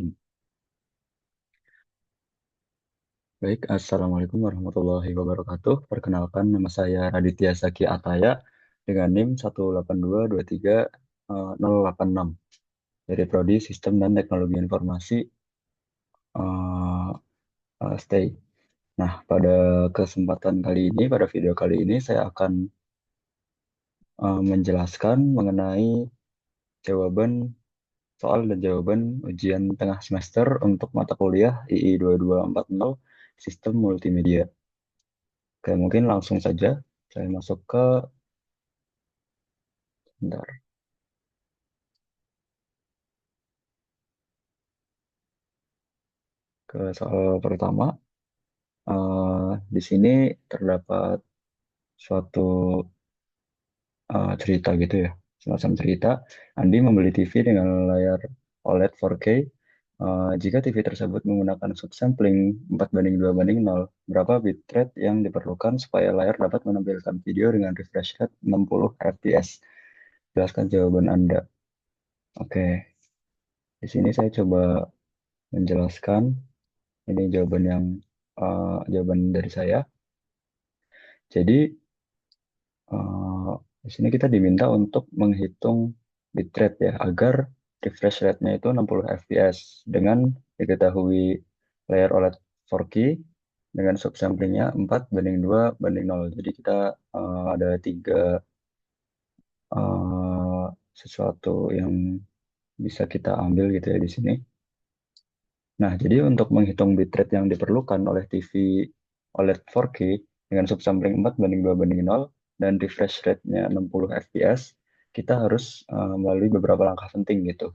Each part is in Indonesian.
Hmm. Baik, Assalamualaikum warahmatullahi wabarakatuh. Perkenalkan, nama saya Raditya Saki Ataya dengan NIM 18223 086 dari Prodi Sistem dan Teknologi Informasi STI. Nah, pada kesempatan kali ini, pada video kali ini, saya akan menjelaskan mengenai jawaban soal dan jawaban ujian tengah semester untuk mata kuliah II 2240 Sistem Multimedia. Oke, mungkin langsung saja saya masuk bentar, ke soal pertama. Di sini terdapat suatu cerita gitu ya, semacam cerita. Andi membeli TV dengan layar OLED 4K. Jika TV tersebut menggunakan subsampling 4:2:0, berapa bitrate yang diperlukan supaya layar dapat menampilkan video dengan refresh rate 60 fps? Jelaskan jawaban Anda. Oke, di sini saya coba menjelaskan. Ini jawaban dari saya. Jadi di sini kita diminta untuk menghitung bitrate ya agar refresh rate-nya itu 60 fps dengan diketahui layar OLED 4K dengan subsamplingnya 4:2:0. Jadi kita ada tiga eh, sesuatu yang bisa kita ambil gitu ya di sini. Nah, jadi untuk menghitung bitrate yang diperlukan oleh TV OLED 4K dengan subsampling 4:2:0 dan refresh rate-nya 60 fps, kita harus melalui beberapa langkah penting gitu.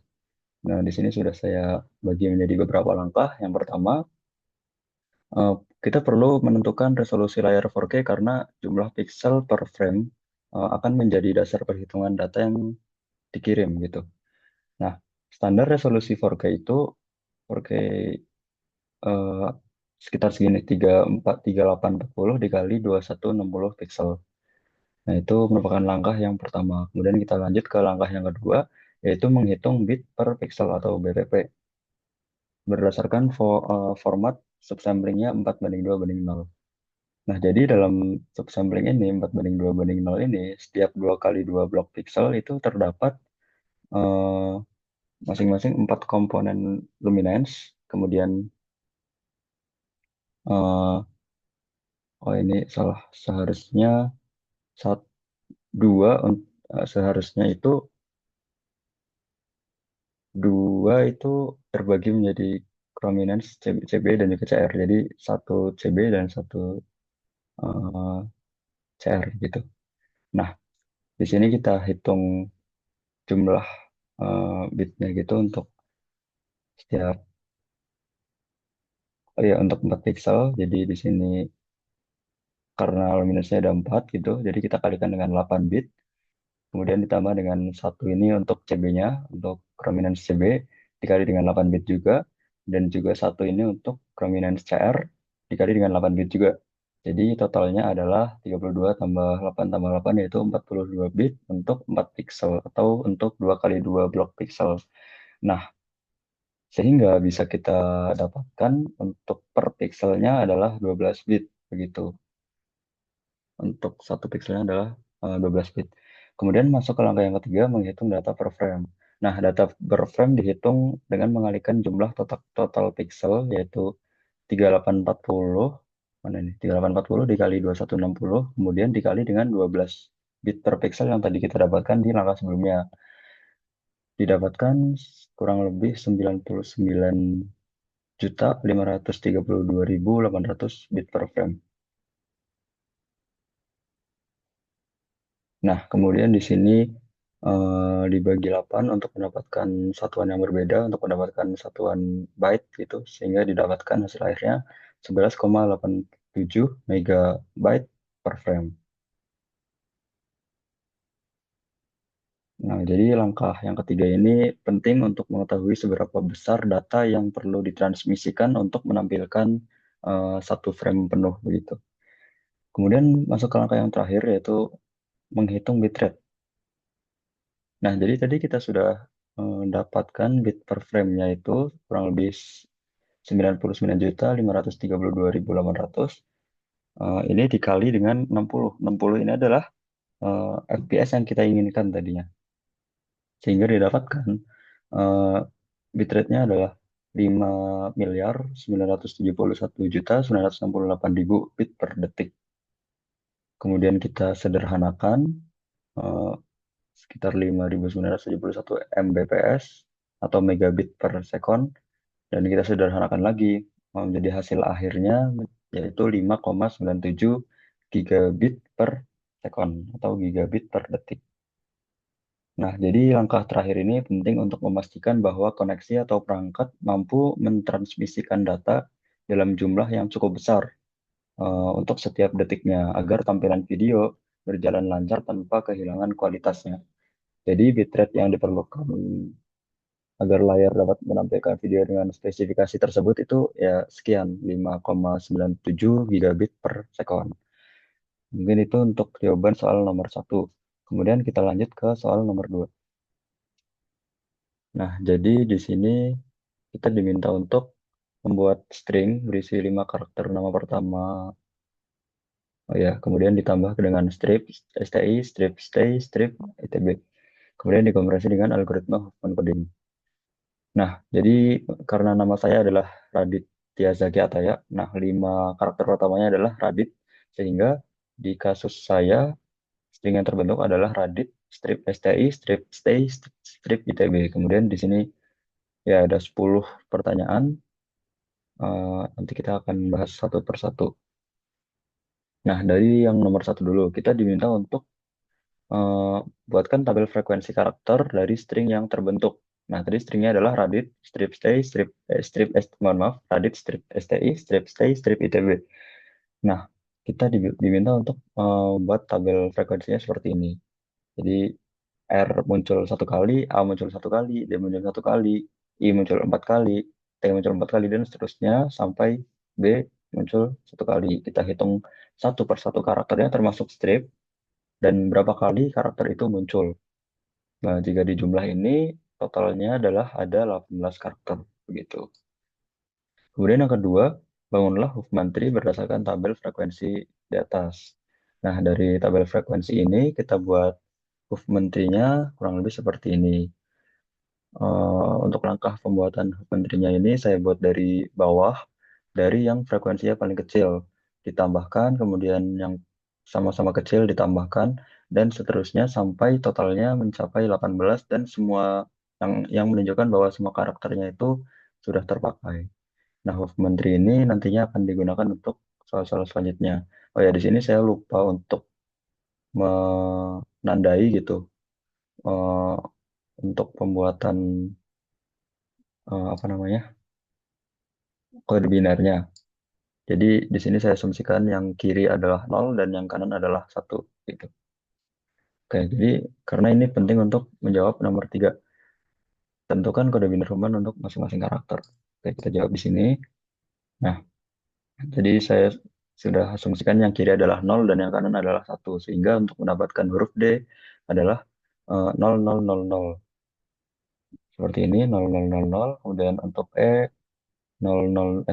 Nah, di sini sudah saya bagi menjadi beberapa langkah. Yang pertama, eh, kita perlu menentukan resolusi layar 4K karena jumlah pixel per frame akan menjadi dasar perhitungan data yang dikirim gitu. Nah, standar resolusi 4K itu 4K eh, sekitar segini 3840 dikali 2160 pixel. Nah, itu merupakan langkah yang pertama. Kemudian kita lanjut ke langkah yang kedua, yaitu menghitung bit per pixel atau BPP berdasarkan format subsamplingnya 4:2:0. Nah, jadi dalam subsampling ini 4:2:0 ini, setiap 2 kali 2 blok pixel itu terdapat eh, masing-masing 4 komponen luminance, kemudian eh, oh ini salah, seharusnya satu dua seharusnya itu dua itu terbagi menjadi chrominance CB dan juga CR. Jadi satu CB dan satu eh, CR gitu. Nah, di sini kita hitung jumlah bitnya gitu untuk setiap oh ya untuk 4 pixel. Jadi di sini karena luminance-nya ada 4 gitu, jadi kita kalikan dengan 8 bit. Kemudian ditambah dengan satu ini untuk CB-nya, untuk chrominance CB, dikali dengan 8 bit juga. Dan juga satu ini untuk chrominance CR, dikali dengan 8 bit juga. Jadi totalnya adalah 32 tambah 8 tambah 8 yaitu 42 bit untuk 4 pixel atau untuk 2 kali 2 blok pixel. Nah, sehingga bisa kita dapatkan untuk per pixelnya adalah 12 bit begitu. Untuk satu pixelnya adalah 12 bit. Kemudian masuk ke langkah yang ketiga, menghitung data per frame. Nah, data per frame dihitung dengan mengalihkan jumlah total pixel, yaitu 3840, mana ini? 3840 dikali 2160, kemudian dikali dengan 12 bit per pixel yang tadi kita dapatkan di langkah sebelumnya. Didapatkan kurang lebih 99.532.800 bit per frame. Nah, kemudian di sini dibagi 8 untuk mendapatkan satuan yang berbeda, untuk mendapatkan satuan byte gitu, sehingga didapatkan hasil akhirnya 11,87 megabyte per frame. Nah, jadi langkah yang ketiga ini penting untuk mengetahui seberapa besar data yang perlu ditransmisikan untuk menampilkan satu frame penuh begitu. Kemudian masuk ke langkah yang terakhir yaitu menghitung bitrate. Nah, jadi tadi kita sudah dapatkan bit per frame-nya itu kurang lebih 99.532.800. Ini dikali dengan 60. 60 ini adalah FPS yang kita inginkan tadinya. Sehingga didapatkan eh, bitrate-nya adalah 5.971.968.000 bit per detik. Kemudian kita sederhanakan eh, sekitar 5.971 Mbps atau megabit per second, dan kita sederhanakan lagi menjadi hasil akhirnya yaitu 5,97 gigabit per second atau gigabit per detik. Nah, jadi langkah terakhir ini penting untuk memastikan bahwa koneksi atau perangkat mampu mentransmisikan data dalam jumlah yang cukup besar untuk setiap detiknya agar tampilan video berjalan lancar tanpa kehilangan kualitasnya. Jadi bitrate yang diperlukan agar layar dapat menampilkan video dengan spesifikasi tersebut itu ya sekian 5,97 gigabit per second. Mungkin itu untuk jawaban soal nomor satu. Kemudian kita lanjut ke soal nomor dua. Nah, jadi di sini kita diminta untuk membuat string berisi 5 karakter nama pertama. Oh ya, kemudian ditambah dengan strip, STI, strip stay, strip ITB. Kemudian dikonversi dengan algoritma Huffman coding. Nah, jadi karena nama saya adalah Raditya Zaki Ataya, nah 5 karakter pertamanya adalah Radit, sehingga di kasus saya string yang terbentuk adalah Radit, strip STI, strip stay, strip ITB. Kemudian di sini ya ada 10 pertanyaan. Nanti kita akan bahas satu persatu. Nah, dari yang nomor satu dulu, kita diminta untuk eh, buatkan tabel frekuensi karakter dari string yang terbentuk. Nah, tadi stringnya adalah Radit, strip stay, mohon maaf, Radit, strip STI, strip stay, strip ITB. Nah, kita diminta untuk membuat tabel frekuensinya seperti ini. Jadi R muncul satu kali, A muncul satu kali, D muncul satu kali, I muncul 4 kali, T muncul 4 kali, dan seterusnya sampai B muncul satu kali. Kita hitung satu per satu karakternya termasuk strip dan berapa kali karakter itu muncul. Nah, jika di jumlah ini totalnya adalah ada 18 karakter begitu. Kemudian yang kedua, bangunlah Huffman tree berdasarkan tabel frekuensi di atas. Nah, dari tabel frekuensi ini kita buat Huffman tree-nya kurang lebih seperti ini. Untuk langkah pembuatan menterinya ini saya buat dari bawah, dari yang frekuensinya paling kecil ditambahkan, kemudian yang sama-sama kecil ditambahkan, dan seterusnya sampai totalnya mencapai 18 dan semua yang menunjukkan bahwa semua karakternya itu sudah terpakai. Nah, Movement Tree ini nantinya akan digunakan untuk soal-soal selanjutnya. Oh ya, di sini saya lupa untuk menandai gitu eh, untuk pembuatan apa namanya kode binarnya. Jadi di sini saya asumsikan yang kiri adalah nol dan yang kanan adalah satu gitu. Oke, jadi karena ini penting untuk menjawab nomor tiga. Tentukan kode binar Human untuk masing-masing karakter. Oke, kita jawab di sini. Nah, jadi saya sudah asumsikan yang kiri adalah nol dan yang kanan adalah satu. Sehingga untuk mendapatkan huruf D adalah 0000. Seperti ini 0000. Kemudian untuk E 00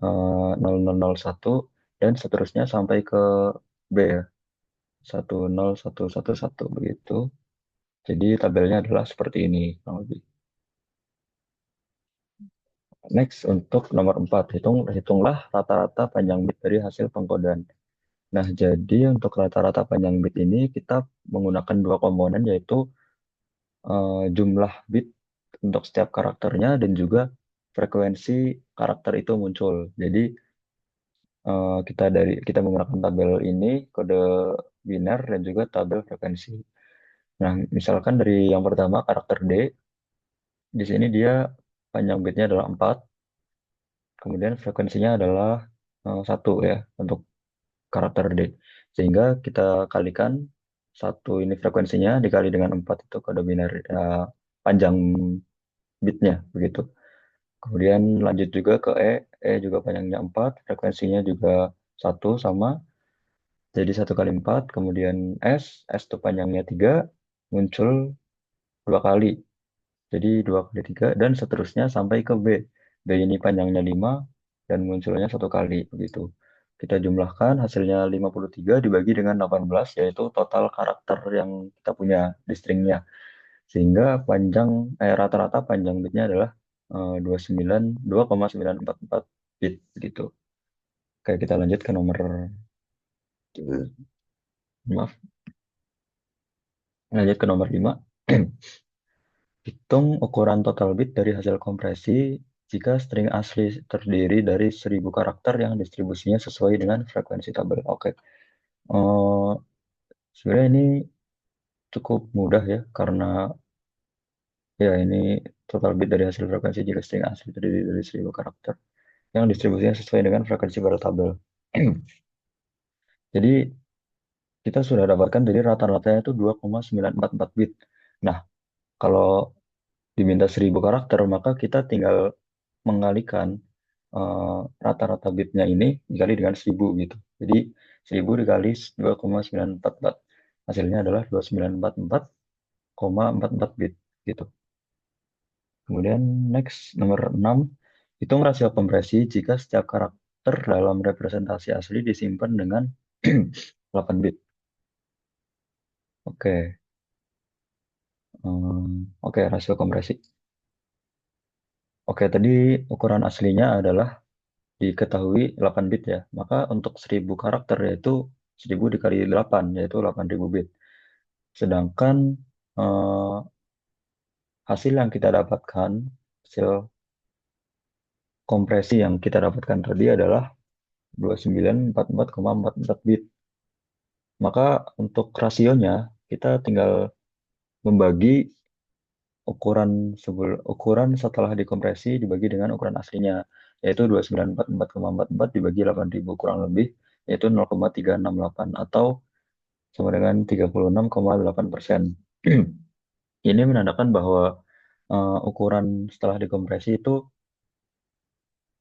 0001 dan seterusnya sampai ke B ya. 10111 begitu. Jadi tabelnya adalah seperti ini kurang lebih. Next untuk nomor 4, hitunglah rata-rata panjang bit dari hasil pengkodean. Nah, jadi untuk rata-rata panjang bit ini kita menggunakan dua komponen yaitu jumlah bit untuk setiap karakternya dan juga frekuensi karakter itu muncul. Jadi kita menggunakan tabel ini kode biner dan juga tabel frekuensi. Nah, misalkan dari yang pertama karakter D, di sini dia panjang bitnya adalah 4, kemudian frekuensinya adalah 1 ya untuk karakter D. Sehingga kita kalikan satu ini frekuensinya dikali dengan 4 itu kode biner panjang bitnya begitu. Kemudian lanjut juga ke E, E juga panjangnya 4, frekuensinya juga 1 sama, jadi 1 kali 4, kemudian S itu panjangnya 3, muncul dua kali. Jadi 2 kali 3 dan seterusnya sampai ke B. B ini panjangnya 5 dan munculnya satu kali begitu. Kita jumlahkan hasilnya 53 dibagi dengan 18 yaitu total karakter yang kita punya di stringnya. Sehingga rata-rata panjang bitnya adalah 2,944 bit gitu. Oke, kita lanjut ke nomor maaf, lanjut ke nomor 5. Hitung ukuran total bit dari hasil kompresi jika string asli terdiri dari 1000 karakter yang distribusinya sesuai dengan frekuensi tabel. Oke. Eh, Sebenarnya ini cukup mudah ya, karena ya ini total bit dari hasil frekuensi jika string asli terdiri dari 1000 karakter yang distribusinya sesuai dengan frekuensi pada tabel. Jadi kita sudah dapatkan dari rata-ratanya itu 2,944 bit. Nah, kalau diminta 1000 karakter, maka kita tinggal mengalikan rata-rata bitnya ini dikali dengan 1000 gitu. Jadi 1000 dikali 2,944. Hasilnya adalah 2944,44 bit gitu. Kemudian next nomor 6, hitung rasio kompresi jika setiap karakter dalam representasi asli disimpan dengan 8 bit. Oke, oke, rasio kompresi. Oke, tadi ukuran aslinya adalah diketahui 8 bit ya. Maka untuk 1000 karakter yaitu 1000 dikali 8 yaitu 8000 bit. Sedangkan eh, hasil yang kita dapatkan, hasil kompresi yang kita dapatkan tadi adalah 2944,44 bit. Maka untuk rasionya kita tinggal membagi ukuran setelah dikompresi dibagi dengan ukuran aslinya, yaitu 2944,44 dibagi 8000 kurang lebih yaitu 0,368 atau sama dengan 36,8%. Ini menandakan bahwa ukuran setelah dikompresi itu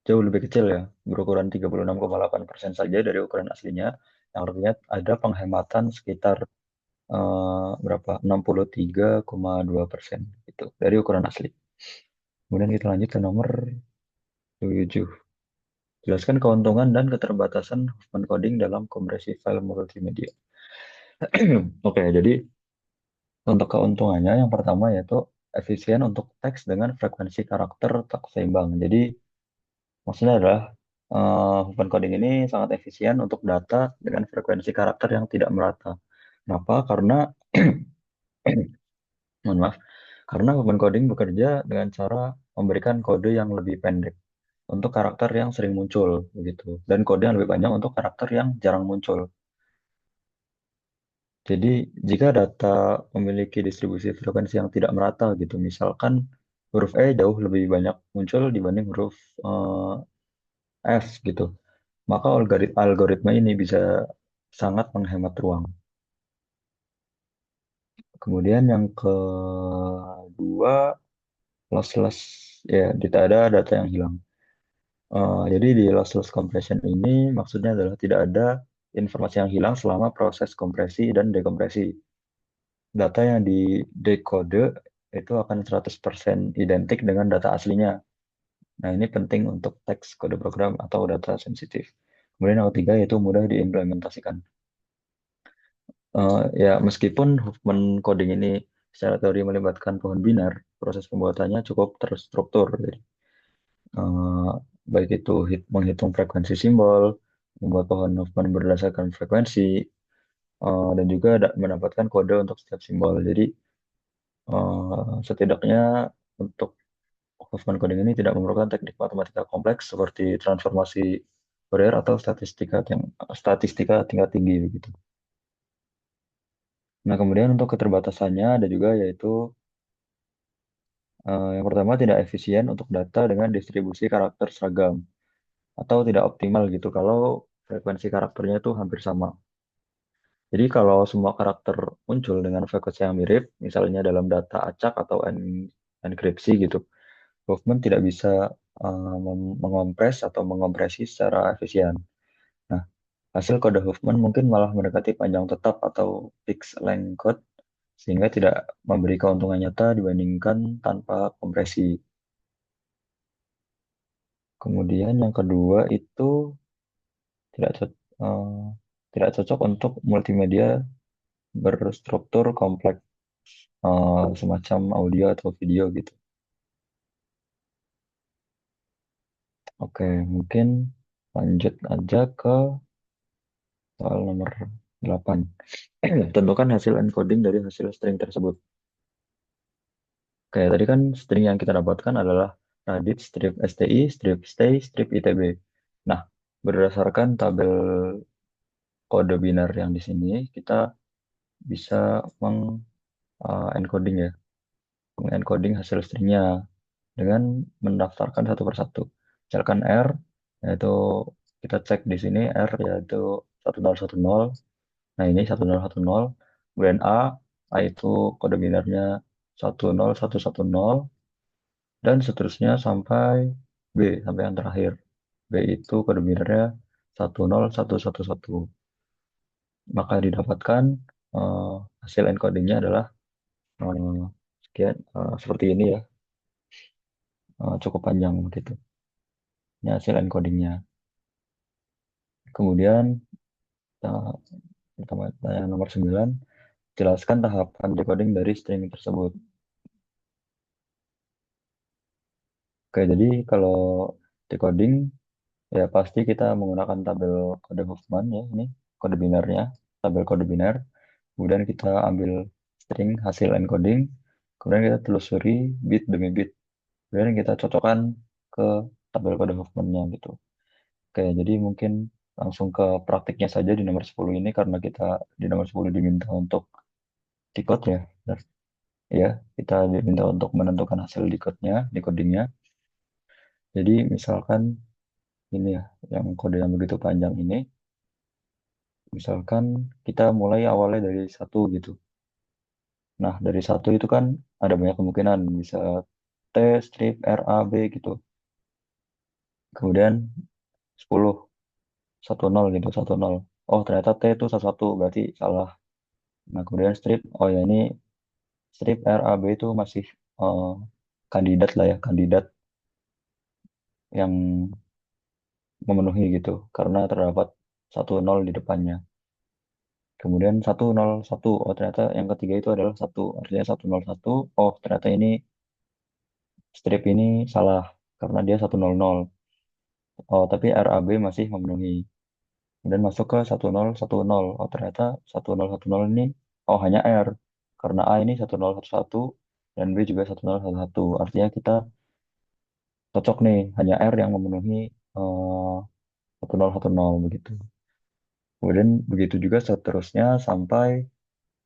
jauh lebih kecil ya, berukuran 36,8% saja dari ukuran aslinya, yang artinya ada penghematan sekitar berapa? 63,2% itu dari ukuran asli. Kemudian kita lanjut ke nomor 7. Jelaskan keuntungan dan keterbatasan Huffman coding dalam kompresi file multimedia. Oke, jadi untuk keuntungannya yang pertama yaitu efisien untuk teks dengan frekuensi karakter tak seimbang. Jadi maksudnya adalah Huffman coding ini sangat efisien untuk data dengan frekuensi karakter yang tidak merata. Kenapa? Karena mohon maaf, karena Huffman coding bekerja dengan cara memberikan kode yang lebih pendek untuk karakter yang sering muncul begitu, dan kode yang lebih banyak untuk karakter yang jarang muncul. Jadi, jika data memiliki distribusi frekuensi yang tidak merata gitu, misalkan huruf E jauh lebih banyak muncul dibanding huruf F gitu, maka algoritma ini bisa sangat menghemat ruang. Kemudian yang kedua, lossless, ya, tidak ada data yang hilang. Jadi di lossless compression ini maksudnya adalah tidak ada informasi yang hilang selama proses kompresi dan dekompresi. Data yang di decode itu akan 100% identik dengan data aslinya. Nah, ini penting untuk teks kode program atau data sensitif. Kemudian yang ketiga yaitu mudah diimplementasikan. Ya, meskipun Huffman coding ini secara teori melibatkan pohon binar, proses pembuatannya cukup terstruktur. Jadi, eh, baik itu menghitung frekuensi simbol, membuat pohon Huffman berdasarkan frekuensi, dan juga mendapatkan kode untuk setiap simbol. Jadi, setidaknya untuk Huffman coding ini tidak memerlukan teknik matematika kompleks seperti transformasi Fourier atau statistika tingkat tinggi begitu. Nah, kemudian untuk keterbatasannya ada juga yaitu yang pertama tidak efisien untuk data dengan distribusi karakter seragam atau tidak optimal gitu kalau frekuensi karakternya itu hampir sama. Jadi kalau semua karakter muncul dengan frekuensi yang mirip, misalnya dalam data acak atau enkripsi gitu, Huffman tidak bisa mengompres atau mengompresi secara efisien. Nah, hasil kode Huffman mungkin malah mendekati panjang tetap atau fixed length code sehingga tidak memberi keuntungan nyata dibandingkan tanpa kompresi. Kemudian yang kedua itu tidak co- eh, tidak cocok untuk multimedia berstruktur kompleks, semacam audio atau video gitu. Oke, mungkin lanjut aja ke soal nomor 8. Tentukan hasil encoding dari hasil string tersebut. Kayak tadi kan string yang kita dapatkan adalah Radit, strip STI, strip stay, strip ITB. Nah, berdasarkan tabel kode biner yang di sini, kita bisa encoding ya, mengencoding hasil stringnya dengan mendaftarkan satu persatu. Misalkan R, yaitu kita cek di sini R yaitu 1010. Nah, ini 1010. Kemudian A itu kode binernya 10110 dan seterusnya sampai B, sampai yang terakhir. B itu kode binernya 10111. Maka didapatkan eh, hasil encodingnya adalah eh, sekian, seperti ini ya, cukup panjang gitu. Ini hasil encodingnya. Kemudian eh, pertanyaan nomor 9, jelaskan tahapan decoding dari string tersebut. Oke, jadi kalau decoding ya pasti kita menggunakan tabel kode Huffman ya, ini kode binarnya, tabel kode binar. Kemudian kita ambil string hasil encoding, kemudian kita telusuri bit demi bit. Kemudian kita cocokkan ke tabel kode Huffman-nya gitu. Oke, jadi mungkin langsung ke praktiknya saja di nomor 10 ini karena kita di nomor 10 diminta untuk decode ya. Benar. Ya, kita diminta untuk menentukan hasil decode-nya, decodingnya. Jadi misalkan ini ya, yang kode yang begitu panjang ini, misalkan kita mulai awalnya dari satu gitu. Nah, dari satu itu kan ada banyak kemungkinan, bisa T, strip, R, A, B gitu. Kemudian 10, 10 gitu, 10. Oh, ternyata T itu satu satu berarti salah. Nah, kemudian strip, oh ya ini strip R, A, B itu masih eh, kandidat lah ya, kandidat yang memenuhi gitu, karena terdapat 10 di depannya. Kemudian 101. Oh, ternyata yang ketiga itu adalah satu. Artinya 101. Oh, ternyata ini strip ini salah karena dia 100. Oh, tapi RAB masih memenuhi. Kemudian masuk ke 1010. Oh, ternyata 1010 ini oh hanya R. Karena A ini 1011 dan B juga 1011. Artinya kita cocok nih, hanya R yang memenuhi 1010 begitu. Kemudian begitu juga seterusnya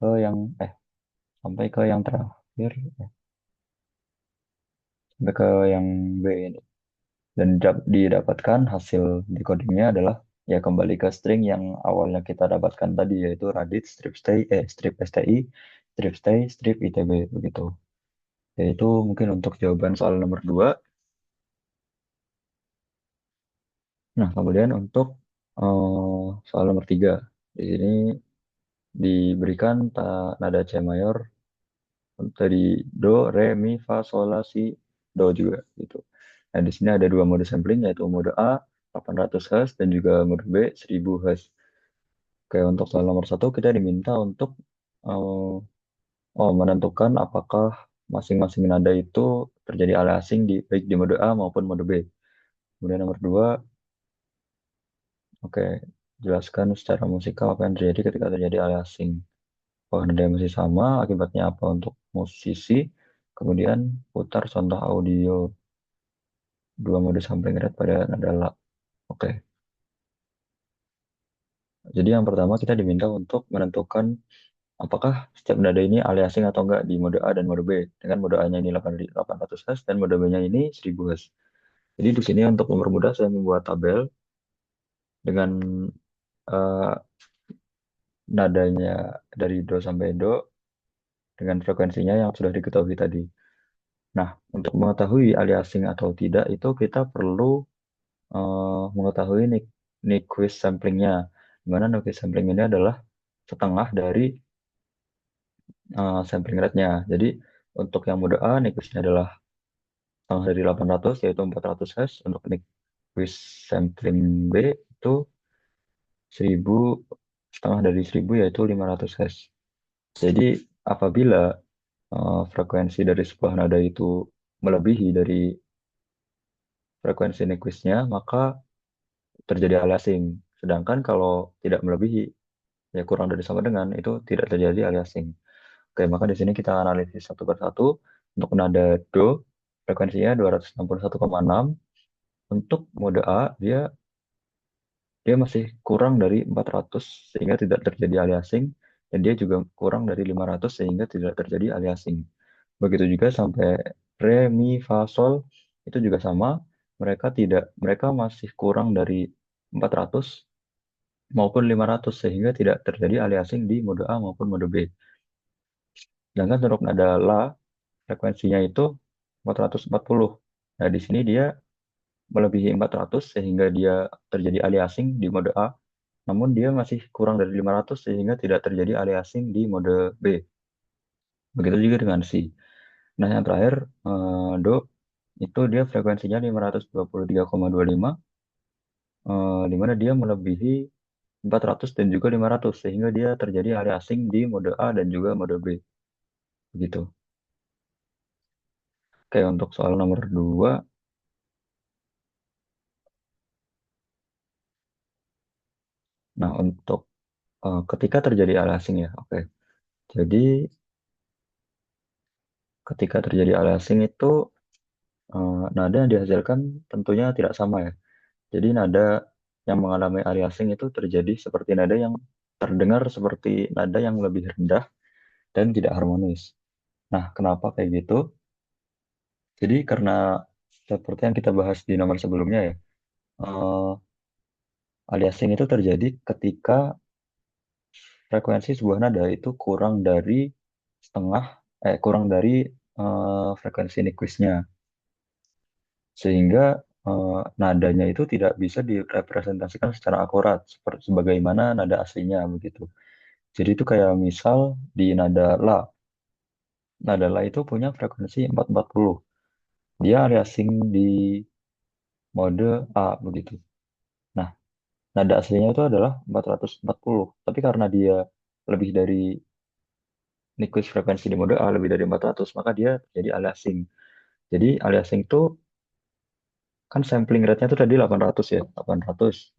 ke yang sampai ke yang terakhir, sampai ke yang B ini. Dan didapatkan hasil decodingnya adalah ya kembali ke string yang awalnya kita dapatkan tadi yaitu Radit, strip stay, strip STI, strip stay, strip ITB begitu. Yaitu mungkin untuk jawaban soal nomor 2. Nah, kemudian untuk soal nomor 3. Di sini diberikan nada C mayor dari do, re, mi, fa, sol, la, si, do juga gitu. Nah, di sini ada dua mode sampling yaitu mode A 800 Hz dan juga mode B 1000 Hz. Oke, untuk soal nomor satu kita diminta untuk eh, menentukan apakah masing-masing nada itu terjadi aliasing di baik di mode A maupun mode B. Kemudian nomor dua, oke, jelaskan secara musikal apa yang terjadi ketika terjadi aliasing. Oh, nada yang masih sama, akibatnya apa untuk musisi. Kemudian putar contoh audio dua mode sampling rate pada nada La. Oke, jadi yang pertama kita diminta untuk menentukan apakah setiap nada ini aliasing atau enggak di mode A dan mode B. Dengan mode A-nya ini 800 Hz dan mode B-nya ini 1000 Hz. Jadi di sini untuk mempermudah saya membuat tabel dengan eh, nadanya dari Do sampai Do dengan frekuensinya yang sudah diketahui tadi. Nah, untuk mengetahui aliasing atau tidak itu kita perlu mengetahui Nyquist samplingnya. Di mana Nyquist sampling ini adalah setengah dari sampling rate-nya. Jadi untuk yang mode A, Nyquistnya adalah setengah dari 800, yaitu 400 Hz. Untuk Nyquist sampling B itu 1000, setengah dari 1000, yaitu 500 Hz. Jadi apabila frekuensi dari sebuah nada itu melebihi dari frekuensi Nyquistnya, maka terjadi aliasing. Sedangkan kalau tidak melebihi, ya kurang dari sama dengan, itu tidak terjadi aliasing. Oke, maka di sini kita analisis satu per satu. Untuk nada Do, frekuensinya 261,6. Untuk mode A, dia masih kurang dari 400 sehingga tidak terjadi aliasing, dan dia juga kurang dari 500 sehingga tidak terjadi aliasing. Begitu juga sampai Re, Mi, Fa, Sol itu juga sama. Mereka masih kurang dari 400 maupun 500 sehingga tidak terjadi aliasing di mode A maupun mode B. Sedangkan untuk nada La, frekuensinya itu 440. Nah, di sini dia melebihi 400 sehingga dia terjadi aliasing di mode A, namun dia masih kurang dari 500 sehingga tidak terjadi aliasing di mode B. Begitu juga dengan Si. Nah, yang terakhir, Do, itu dia frekuensinya 523,25, di mana dia melebihi 400 dan juga 500 sehingga dia terjadi aliasing di mode A dan juga mode B. Begitu. Oke, untuk soal nomor 2. Nah, untuk ketika terjadi aliasing ya, oke. Jadi, ketika terjadi aliasing itu nada yang dihasilkan tentunya tidak sama ya. Jadi, nada yang mengalami aliasing itu terjadi seperti nada yang terdengar seperti nada yang lebih rendah dan tidak harmonis. Nah, kenapa kayak gitu? Jadi, karena seperti yang kita bahas di nomor sebelumnya ya, eh, aliasing itu terjadi ketika frekuensi sebuah nada itu setengah, kurang dari frekuensi Nyquistnya, sehingga nadanya itu tidak bisa direpresentasikan secara akurat seperti sebagaimana nada aslinya begitu. Jadi itu kayak misal di nada la itu punya frekuensi 440. Dia aliasing di mode A begitu. Nah, nada aslinya itu adalah 440, tapi karena dia lebih dari Nyquist frekuensi di mode A lebih dari 400, maka dia jadi aliasing. Jadi aliasing itu kan sampling rate-nya itu tadi 800 ya, 800.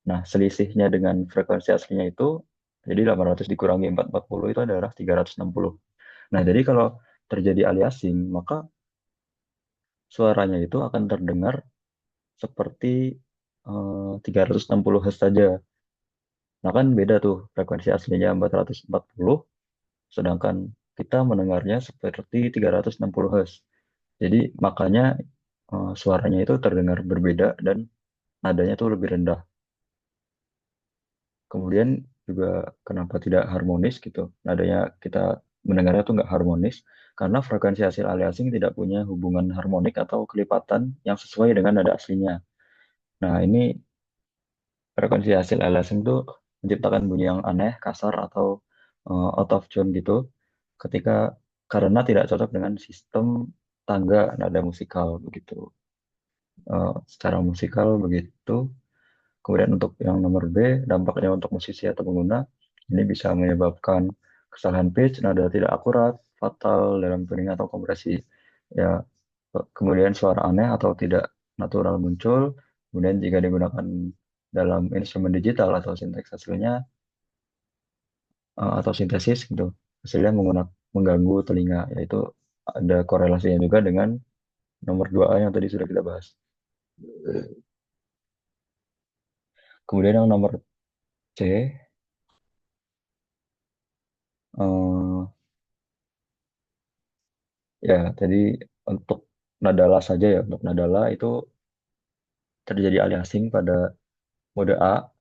Nah, selisihnya dengan frekuensi aslinya itu, jadi 800 dikurangi 440 itu adalah 360. Nah, jadi kalau terjadi aliasing, maka suaranya itu akan terdengar seperti 360 Hz saja. Nah, kan beda tuh frekuensi aslinya 440, sedangkan kita mendengarnya seperti 360 Hz. Jadi makanya suaranya itu terdengar berbeda dan nadanya tuh lebih rendah. Kemudian juga kenapa tidak harmonis gitu. Nadanya kita mendengarnya tuh nggak harmonis karena frekuensi hasil aliasing tidak punya hubungan harmonik atau kelipatan yang sesuai dengan nada aslinya. Nah, ini frekuensi hasil aliasing tuh menciptakan bunyi yang aneh, kasar atau out of tune gitu ketika karena tidak cocok dengan sistem tangga nada musikal begitu. Secara musikal begitu. Kemudian untuk yang nomor B, dampaknya untuk musisi atau pengguna, ini bisa menyebabkan kesalahan pitch, nada tidak akurat, fatal dalam tuning atau kompresi. Ya, kemudian suara aneh atau tidak natural muncul. Kemudian jika digunakan dalam instrumen digital atau sinteks hasilnya atau sintesis gitu, hasilnya mengganggu telinga, yaitu ada korelasinya juga dengan nomor 2A yang tadi sudah kita bahas. Kemudian yang nomor C, eh, ya, tadi untuk nadala saja ya, untuk nadala itu terjadi aliasing pada mode A,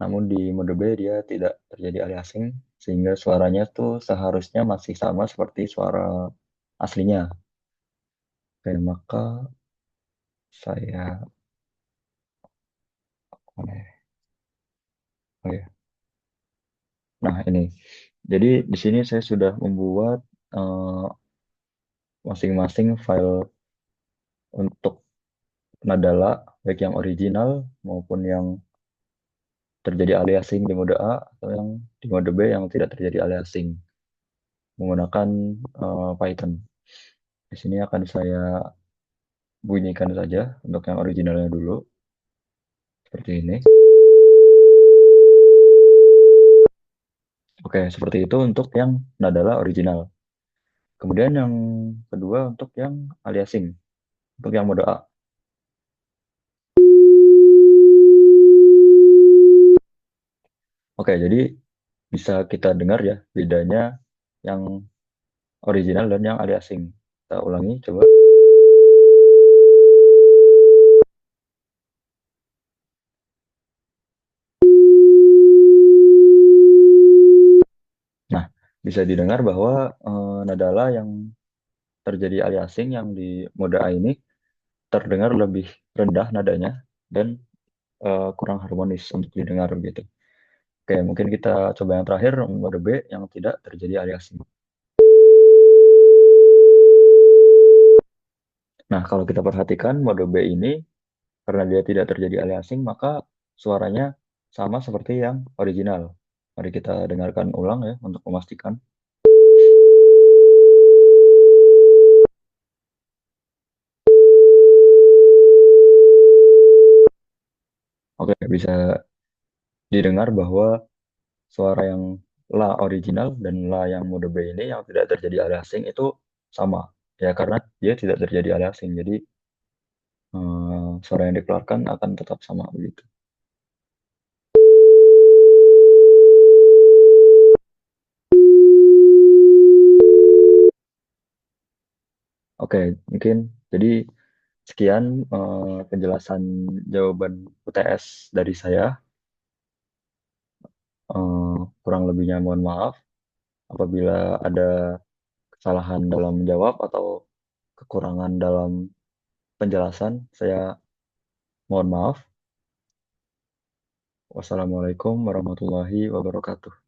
namun di mode B dia tidak terjadi aliasing, sehingga suaranya tuh seharusnya masih sama seperti suara aslinya. Oke, maka saya, mana ya? Oh ya. Nah, ini. Jadi di sini saya sudah membuat eh, masing-masing file untuk Nadala, baik yang original maupun yang terjadi aliasing di mode A atau yang di mode B yang tidak terjadi aliasing menggunakan Python. Di sini akan saya bunyikan saja untuk yang originalnya dulu, seperti ini. Oke, seperti itu untuk yang Nadala original. Kemudian yang kedua untuk yang aliasing, untuk yang mode A. Oke, jadi bisa kita dengar ya bedanya yang original dan yang aliasing. Kita ulangi, coba. Nah, bisa didengar bahwa nadala yang terjadi aliasing yang di mode A ini terdengar lebih rendah nadanya dan kurang harmonis untuk didengar gitu. Oke, mungkin kita coba yang terakhir, mode B yang tidak terjadi aliasing. Nah, kalau kita perhatikan mode B ini, karena dia tidak terjadi aliasing, maka suaranya sama seperti yang original. Mari kita dengarkan ulang ya untuk memastikan. Oke, bisa didengar bahwa suara yang la original dan la yang mode B ini yang tidak terjadi aliasing itu sama. Ya, karena dia tidak terjadi aliasing. Jadi, suara yang dikeluarkan akan tetap sama begitu. Oke, mungkin jadi sekian penjelasan jawaban UTS dari saya. Kurang lebihnya mohon maaf apabila ada kesalahan dalam menjawab atau kekurangan dalam penjelasan. Saya mohon maaf. Wassalamualaikum warahmatullahi wabarakatuh.